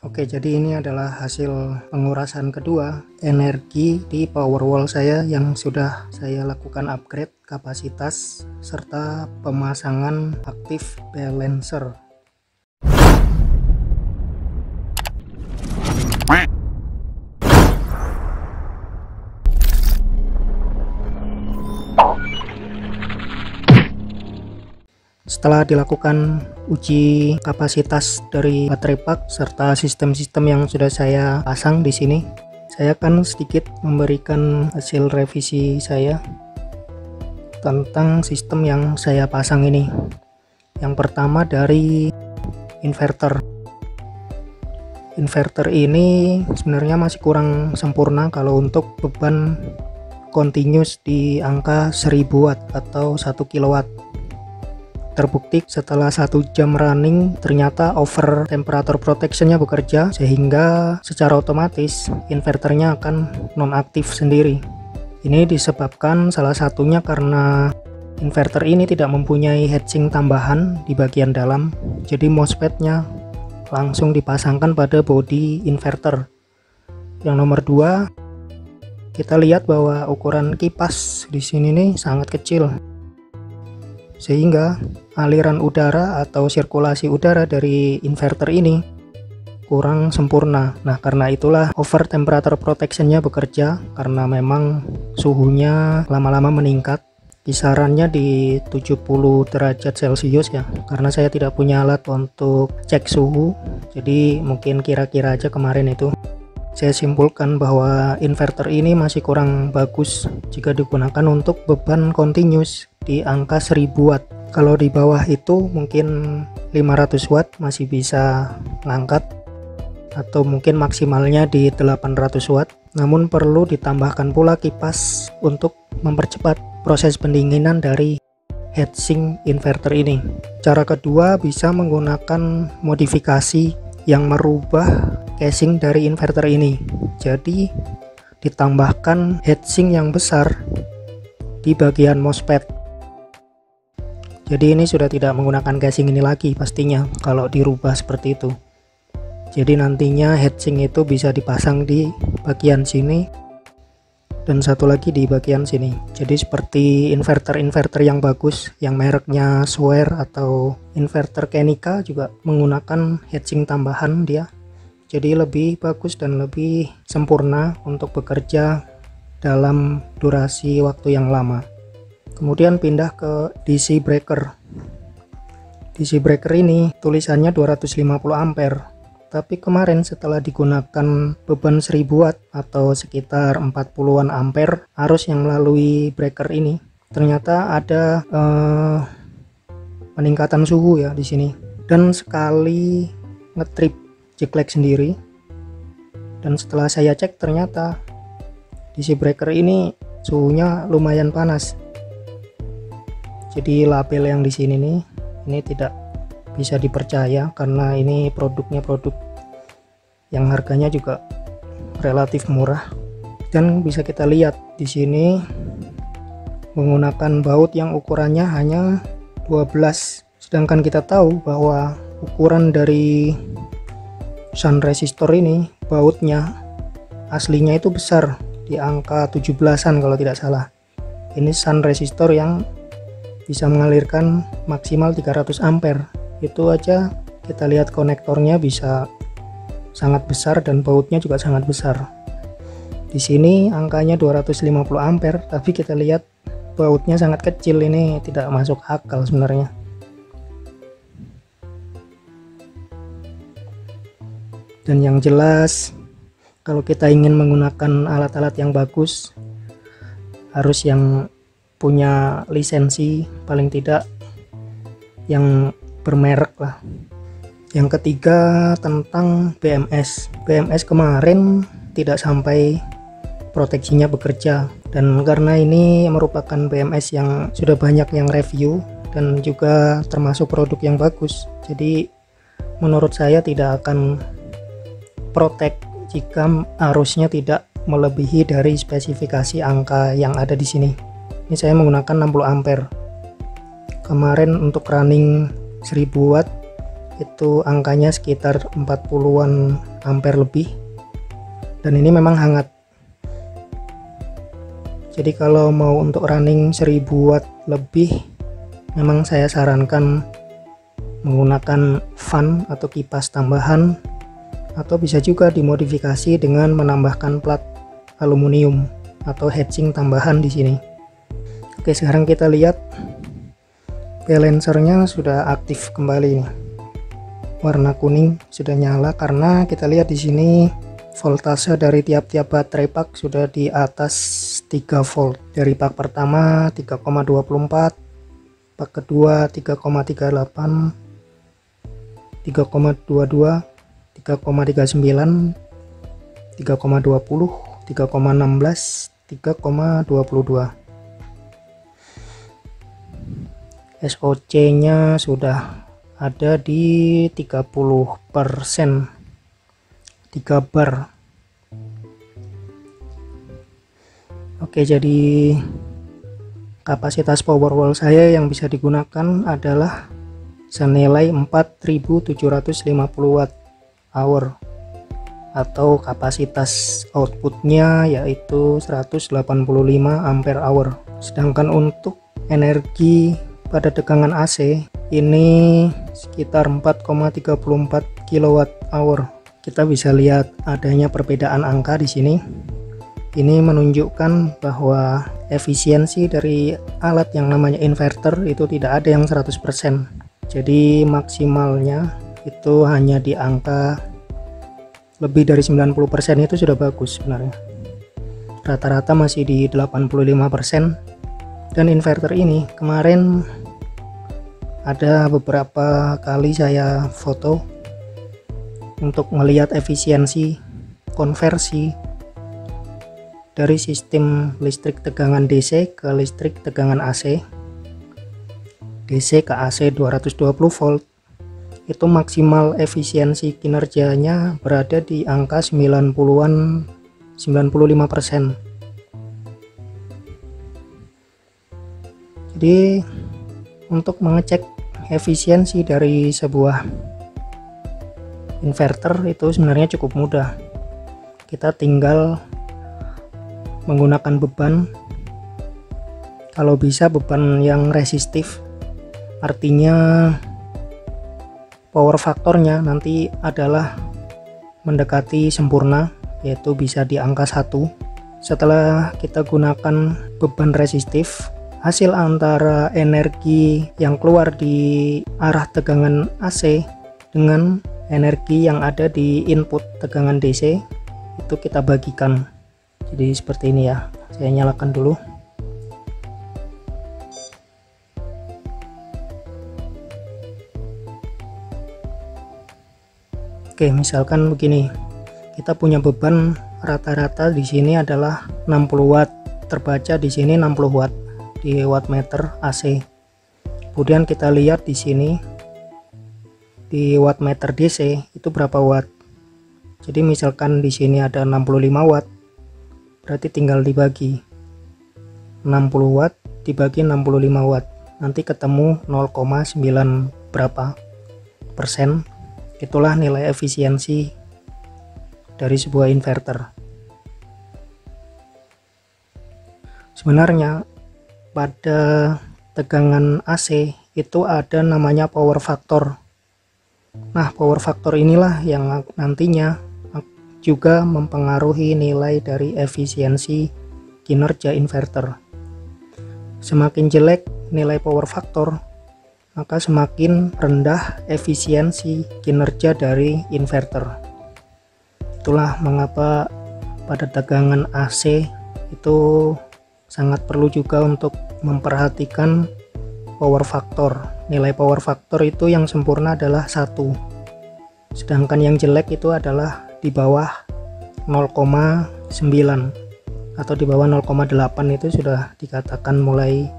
Oke, jadi ini adalah hasil pengurasan kedua energi di Powerwall saya yang sudah saya lakukan upgrade kapasitas serta pemasangan aktif balancer. Setelah dilakukan uji kapasitas dari baterai pak serta sistem-sistem yang sudah saya pasang di sini, saya akan sedikit memberikan hasil revisi saya tentang sistem yang saya pasang ini. Yang pertama dari inverter. Inverter ini sebenarnya masih kurang sempurna kalau untuk beban continuous di angka 1000 watt atau 1 kilowatt. Terbukti setelah 1 jam running ternyata over temperature protectionnya bekerja, sehingga secara otomatis inverternya akan nonaktif sendiri. Ini disebabkan salah satunya karena inverter ini tidak mempunyai heatsink tambahan di bagian dalam, jadi MOSFET-nya langsung dipasangkan pada bodi inverter. Yang nomor 2, kita lihat bahwa ukuran kipas di sini nih sangat kecil, sehingga aliran udara atau sirkulasi udara dari inverter ini kurang sempurna. Nah, karena itulah over temperature protectionnya bekerja, karena memang suhunya lama-lama meningkat, kisarannya di 70 derajat Celcius ya, karena saya tidak punya alat untuk cek suhu, jadi mungkin kira-kira aja kemarin itu. Saya simpulkan bahwa inverter ini masih kurang bagus jika digunakan untuk beban continuous di angka 1000 watt. Kalau di bawah itu mungkin 500 watt masih bisa ngangkat, atau mungkin maksimalnya di 800 watt. Namun perlu ditambahkan pula kipas untuk mempercepat proses pendinginan dari heatsink inverter ini. Cara kedua bisa menggunakan modifikasi yang merubah casing dari inverter ini, jadi ditambahkan heatsink yang besar di bagian MOSFET. Jadi ini sudah tidak menggunakan casing ini lagi pastinya kalau dirubah seperti itu. Jadi nantinya heatsink itu bisa dipasang di bagian sini dan satu lagi di bagian sini. Jadi seperti inverter-inverter yang bagus yang mereknya Swear atau inverter Kenica juga menggunakan heatsink tambahan dia. Jadi lebih bagus dan lebih sempurna untuk bekerja dalam durasi waktu yang lama. Kemudian pindah ke DC breaker. DC breaker ini tulisannya 250 ampere. Tapi kemarin setelah digunakan beban 1000 watt atau sekitar 40-an ampere arus yang melalui breaker ini, ternyata ada peningkatan suhu ya di sini. Dan sekali ngetrip jeklek sendiri, dan setelah saya cek ternyata DC breaker ini suhunya lumayan panas. Jadi label yang di sini nih ini tidak bisa dipercaya karena ini produknya produk yang harganya juga relatif murah. Dan bisa kita lihat di sini menggunakan baut yang ukurannya hanya 12, sedangkan kita tahu bahwa ukuran dari sun resistor ini bautnya aslinya itu besar di angka 17-an kalau tidak salah. Ini sun resistor yang bisa mengalirkan maksimal 300 ampere. Itu aja kita lihat konektornya bisa sangat besar dan bautnya juga sangat besar. Di sini angkanya 250 ampere, tapi kita lihat bautnya sangat kecil. Ini tidak masuk akal sebenarnya. Dan yang jelas kalau kita ingin menggunakan alat-alat yang bagus harus yang punya lisensi, paling tidak yang bermerek lah. Yang ketiga tentang BMS. BMS kemarin tidak sampai proteksinya bekerja, dan karena ini merupakan BMS yang sudah banyak yang review dan juga termasuk produk yang bagus, jadi menurut saya tidak akan protect jika arusnya tidak melebihi dari spesifikasi angka yang ada di sini. Ini saya menggunakan 60 ampere. Kemarin untuk running 1000 watt itu angkanya sekitar 40-an ampere lebih, dan ini memang hangat. Jadi kalau mau untuk running 1000 watt lebih, memang saya sarankan menggunakan fan atau kipas tambahan, atau bisa juga dimodifikasi dengan menambahkan plat aluminium atau heatsink tambahan di sini. Oke, sekarang kita lihat balancernya sudah aktif kembali nih. Warna kuning sudah nyala karena kita lihat di sini voltase dari tiap-tiap baterai pak sudah di atas 3 volt. Dari pak pertama 3,24, pak kedua 3,38, 3,22, 3,39, 3,20, 3,16, 3,22. SOC nya sudah ada di 30%, 3 bar. Oke, jadi kapasitas Powerwall saya yang bisa digunakan adalah senilai 4750 watt hour, atau kapasitas outputnya yaitu 185 ampere hour. Sedangkan untuk energi pada tegangan AC ini sekitar 4,34 kilowatt hour. Kita bisa lihat adanya perbedaan angka di sini. Ini menunjukkan bahwa efisiensi dari alat yang namanya inverter itu tidak ada yang 100%. Jadi maksimalnya itu hanya di angka lebih dari 90% itu sudah bagus sebenarnya. Rata-rata masih di 85%. Dan inverter ini kemarin ada beberapa kali saya foto untuk melihat efisiensi konversi dari sistem listrik tegangan DC ke listrik tegangan AC. DC ke AC 220 volt itu maksimal efisiensi kinerjanya berada di angka 90-an, 95%. Jadi untuk mengecek efisiensi dari sebuah inverter itu sebenarnya cukup mudah. Kita tinggal menggunakan beban, kalau bisa beban yang resistif, artinya power faktornya nanti adalah mendekati sempurna, yaitu bisa di angka 1. Setelah kita gunakan beban resistif, hasil antara energi yang keluar di arah tegangan AC dengan energi yang ada di input tegangan DC itu kita bagikan. Jadi seperti ini ya, saya nyalakan dulu. Oke, misalkan begini, kita punya beban rata-rata di sini adalah 60 watt, terbaca di sini 60 watt di wattmeter AC. Kemudian kita lihat di sini di wattmeter DC itu berapa watt. Jadi misalkan di sini ada 65 watt, berarti tinggal dibagi 60 watt dibagi 65 watt, nanti ketemu 0,9 berapa persen. Itulah nilai efisiensi dari sebuah inverter. Sebenarnya pada tegangan AC itu ada namanya power factor. Nah, power factor inilah yang nantinya juga mempengaruhi nilai dari efisiensi kinerja inverter. Semakin jelek nilai power factor, maka semakin rendah efisiensi kinerja dari inverter. Itulah mengapa pada tegangan AC itu sangat perlu juga untuk memperhatikan power factor. Nilai power factor itu yang sempurna adalah 1, sedangkan yang jelek itu adalah di bawah 0,9 atau di bawah 0,8 itu sudah dikatakan mulai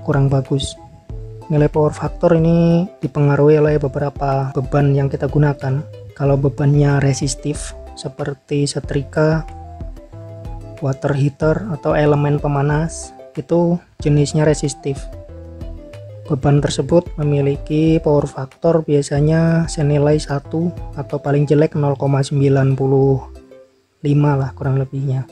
kurang bagus. Nilai power factor ini dipengaruhi oleh beberapa beban yang kita gunakan. Kalau bebannya resistif seperti setrika, water heater atau elemen pemanas, itu jenisnya resistif. Beban tersebut memiliki power factor biasanya senilai 1 atau paling jelek 0,95 lah kurang lebihnya.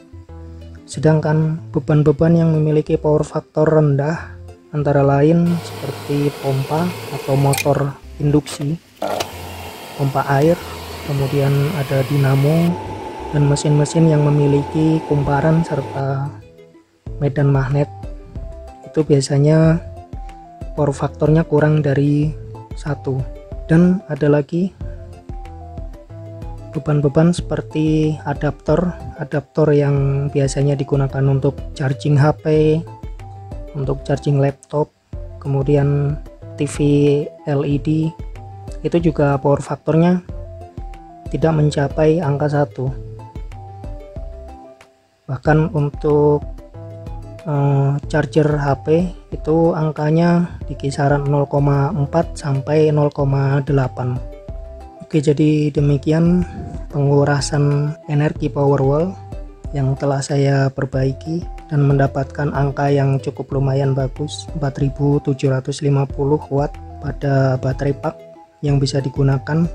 Sedangkan beban-beban yang memiliki power factor rendah antara lain seperti pompa atau motor induksi, pompa air, kemudian ada dinamo, dan mesin-mesin yang memiliki kumparan serta medan magnet. Itu biasanya power faktornya kurang dari 1. Dan ada lagi beban-beban seperti adaptor yang biasanya digunakan untuk charging HP, untuk charging laptop, kemudian TV LED, itu juga power faktornya tidak mencapai angka 1. Bahkan untuk charger HP itu angkanya di kisaran 0,4 sampai 0,8. Oke, jadi demikian pengurasan energi Powerwall yang telah saya perbaiki dan mendapatkan angka yang cukup lumayan bagus, 4750 watt pada baterai pak yang bisa digunakan.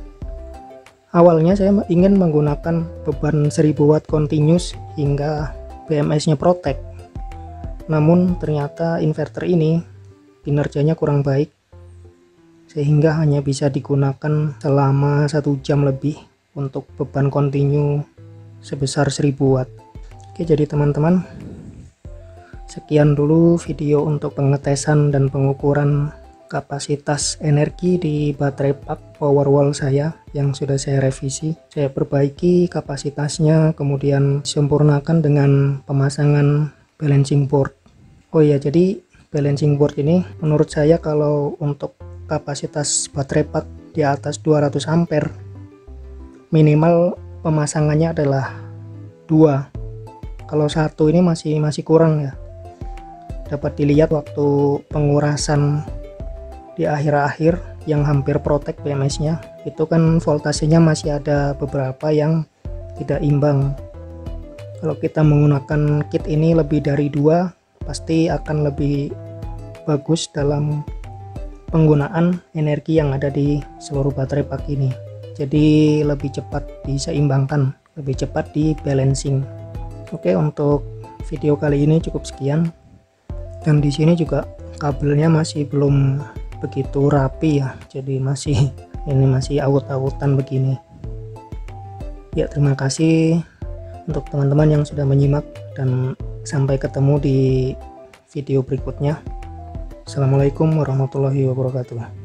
Awalnya saya ingin menggunakan beban 1000 watt continuous hingga BMS nya Protect. Namun ternyata inverter ini kinerjanya kurang baik sehingga hanya bisa digunakan selama 1 jam lebih untuk beban kontinu sebesar 1000 watt. Oke, jadi teman-teman, sekian dulu video untuk pengetesan dan pengukuran kapasitas energi di baterai pak Powerwall saya yang sudah saya revisi. Saya perbaiki kapasitasnya, kemudian sempurnakan dengan pemasangan balancing board. Oh ya, jadi balancing board ini menurut saya kalau untuk kapasitas baterai pak di atas 200 ampere minimal pemasangannya adalah 2. Kalau 1 ini masih kurang ya. Dapat dilihat waktu pengurasan di akhir-akhir yang hampir Protect BMS nya itu kan voltasenya masih ada beberapa yang tidak imbang. Kalau kita menggunakan kit ini lebih dari 2 pasti akan lebih bagus dalam penggunaan energi yang ada di seluruh baterai pak ini. Jadi lebih cepat diseimbangkan, lebih cepat di balancing. Oke, untuk video kali ini cukup sekian. Dan di sini juga kabelnya masih belum begitu rapi ya. Jadi masih awut-awutan begini. Ya, terima kasih untuk teman-teman yang sudah menyimak dan sampai ketemu di video berikutnya. Assalamualaikum warahmatullahi wabarakatuh.